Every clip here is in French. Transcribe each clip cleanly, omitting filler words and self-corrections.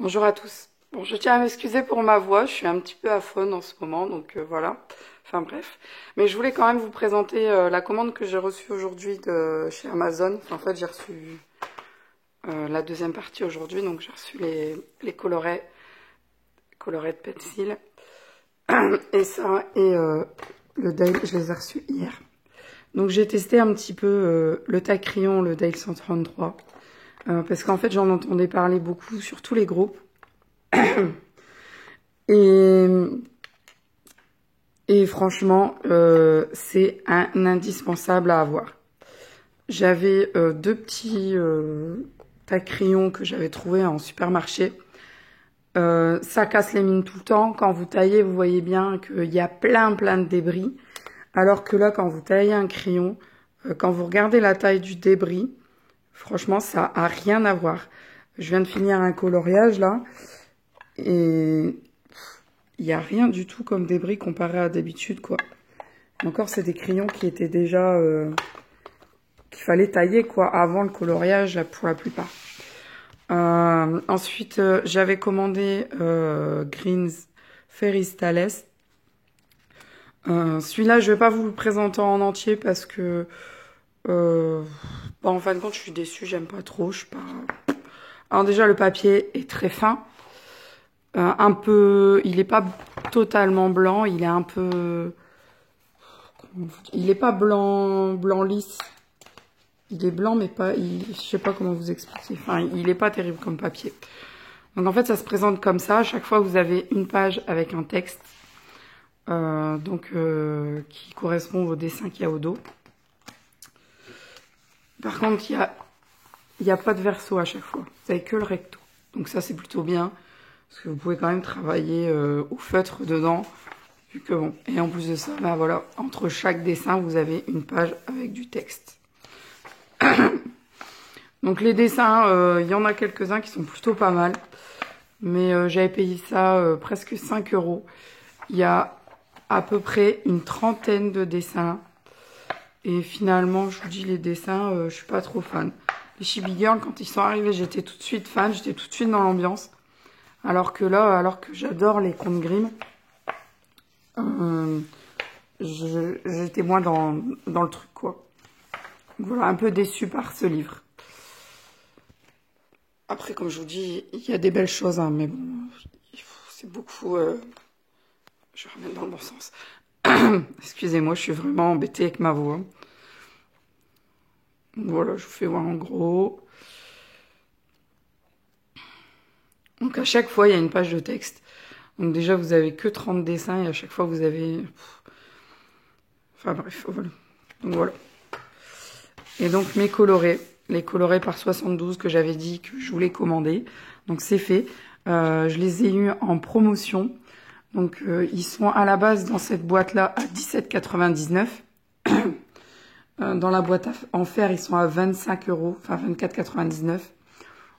Bonjour à tous. Bon, je tiens à m'excuser pour ma voix, je suis un petit peu aphone en ce moment, donc voilà. Enfin bref. Mais je voulais quand même vous présenter la commande que j'ai reçue aujourd'hui de chez Amazon. Enfin, en fait, j'ai reçu la deuxième partie aujourd'hui, donc j'ai reçu les colorets de pencil. Et ça, et le Dale, je les ai reçus hier. Donc j'ai testé un petit peu le taille crayon, le Dale 133. Parce qu'en fait, j'en entendais parler beaucoup sur tous les groupes. Et, et franchement, c'est un indispensable à avoir. J'avais deux petits taille crayons que j'avais trouvés en supermarché. Ça casse les mines tout le temps. Quand vous taillez, vous voyez bien qu'il y a plein de débris. Alors que là, quand vous taillez un crayon, quand vous regardez la taille du débris, franchement, ça a rien à voir. Je viens de finir un coloriage là, et il n'y a rien du tout comme débris comparé à d'habitude, quoi. Encore, c'est des crayons qui étaient déjà... qu'il fallait tailler, quoi, avant le coloriage, là, pour la plupart. Ensuite, j'avais commandé Greens Ferris Tales. Celui-là, je vais pas vous le présenter en entier parce que... en fin de compte, je suis déçue, j'aime pas trop. Je suis pas... Alors déjà, le papier est très fin. Un peu... Il est pas totalement blanc, il est un peu... Il est pas blanc lisse. Il est blanc, mais pas... je sais pas comment vous expliquer. Enfin, il est pas terrible comme papier. Donc en fait, ça se présente comme ça. À chaque fois, vous avez une page avec un texte. Qui correspond au dessin qu'il y a au dos. Par contre, il y a pas de verso à chaque fois. Vous avez que le recto. Donc ça, c'est plutôt bien. Parce que vous pouvez quand même travailler au feutre dedans. Vu que bon. Et en plus de ça, ben voilà, entre chaque dessin, vous avez une page avec du texte. Donc les dessins, il y en a quelques-uns qui sont plutôt pas mal. Mais j'avais payé ça presque 5 €. Il y a à peu près une trentaine de dessins. Et finalement, je vous dis, les dessins, je suis pas trop fan. Les Chibi Girls, quand ils sont arrivés, j'étais tout de suite fan, j'étais tout de suite dans l'ambiance. Alors que là, alors que j'adore les contes Grimm, j'étais moins dans le truc, quoi. Voilà, un peu déçue par ce livre. Après, comme je vous dis, il y a des belles choses, hein, mais bon, c'est beaucoup... je vais remettre dans le bon sens. Excusez-moi, je suis vraiment embêtée avec ma voix. Voilà, je vous fais voir en gros. Donc à chaque fois, il y a une page de texte. Donc déjà, vous avez que 30 dessins et à chaque fois, vous avez... Enfin bref, voilà. Donc voilà. Et donc mes colorés, les colorés par 72 que j'avais dit que je voulais commander. Donc c'est fait. Je les ai eus en promotion. Donc ils sont à la base dans cette boîte-là à 17,99 €. Dans la boîte en fer, ils sont à 25 €, enfin 24,99 €.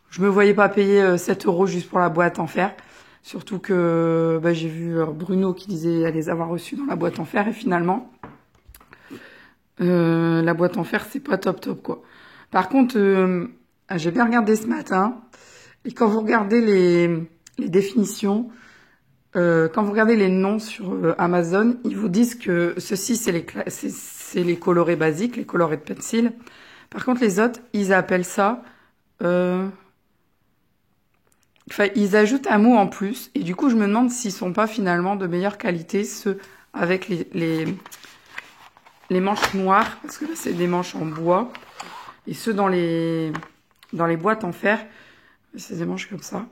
Je me voyais pas payer 7 € juste pour la boîte en fer. Surtout que j'ai vu Bruno qui disait les avoir reçus dans la boîte en fer. Et finalement, la boîte en fer, c'est pas top, quoi. Par contre, j'ai bien regardé ce matin. Et quand vous regardez les définitions, quand vous regardez les noms sur Amazon, ils vous disent que ceci, c'est les colorés basiques, les colorés de pencil. Par contre, les autres, ils appellent ça... Enfin, ils ajoutent un mot en plus. Et du coup, je me demande s'ils sont pas finalement de meilleure qualité, ceux avec les manches noires. Parce que là, c'est des manches en bois. Et ceux dans les boîtes en fer, c'est des manches comme ça.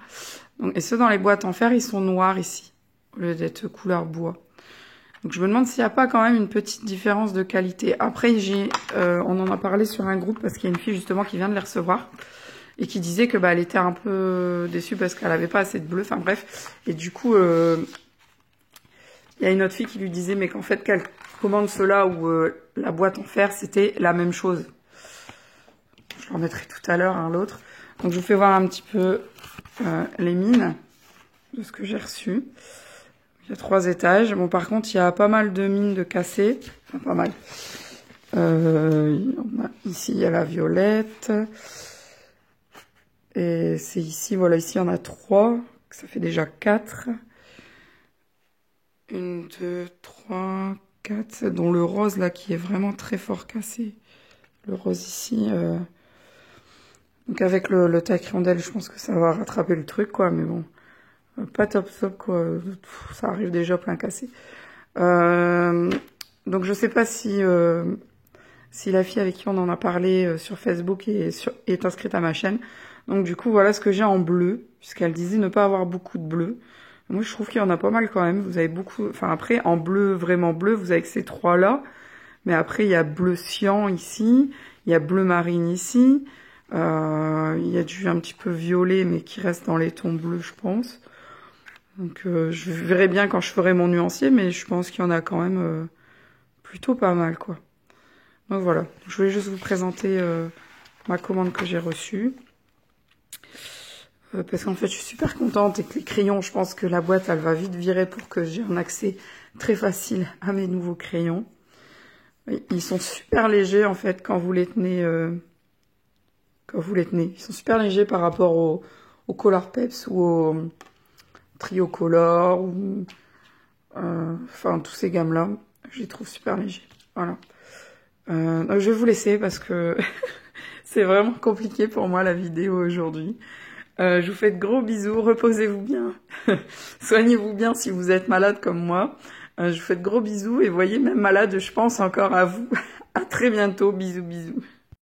Donc, et ceux dans les boîtes en fer, ils sont noirs ici, au lieu d'être couleur bois. Donc je me demande s'il n'y a pas quand même une petite différence de qualité. Après, on en a parlé sur un groupe parce qu'il y a une fille justement qui vient de les recevoir et qui disait que elle était un peu déçue parce qu'elle n'avait pas assez de bleu. Enfin bref. Et du coup, il y a une autre fille qui lui disait mais qu'en fait qu'elle commande cela ou la boîte en fer, c'était la même chose. Je le remettrai tout à l'heure, hein, l'autre. Donc je vous fais voir un petit peu les mines de ce que j'ai reçu. Il y a 3 étages. Bon, par contre, il y a pas mal de mines de cassées. Enfin, pas mal. Ici, il y a la violette. Et c'est ici, voilà, ici il y en a 3. Ça fait déjà 4. 1, 2, 3, 4. Dont le rose là qui est vraiment très fort cassé. Le rose ici. Donc avec le taille crayondelle, je pense que ça va rattraper le truc, quoi. Mais bon, pas top top, quoi. Ça arrive déjà plein cassé. Donc je sais pas si la fille avec qui on en a parlé sur Facebook est inscrite à ma chaîne. Donc du coup, voilà ce que j'ai en bleu, puisqu'elle disait ne pas avoir beaucoup de bleu. Moi, je trouve qu'il y en a pas mal quand même. Vous avez beaucoup... Enfin, après, en bleu, vraiment bleu, vous avez que ces 3-là. Mais après, il y a bleu cyan ici. Il y a bleu marine ici. Il y a du un petit peu violet, mais qui reste dans les tons bleus, je pense. Donc, je verrai bien quand je ferai mon nuancier, mais je pense qu'il y en a quand même plutôt pas mal, quoi. Donc voilà, je voulais juste vous présenter ma commande que j'ai reçue. Parce qu'en fait, je suis super contente et que les crayons, je pense que la boîte, elle va vite virer pour que j'ai un accès très facile à mes nouveaux crayons. Ils sont super légers, en fait, quand vous les tenez. Ils sont super légers par rapport au Color Peps ou au Trio Color, ou enfin, tous ces gammes-là. Je les trouve super légers. Voilà. Donc je vais vous laisser parce que c'est vraiment compliqué pour moi la vidéo aujourd'hui. Je vous fais de gros bisous, reposez-vous bien, soignez-vous bien si vous êtes malade comme moi. Je vous fais de gros bisous et voyez, même malade, je pense encore à vous. À très bientôt, bisous bisous.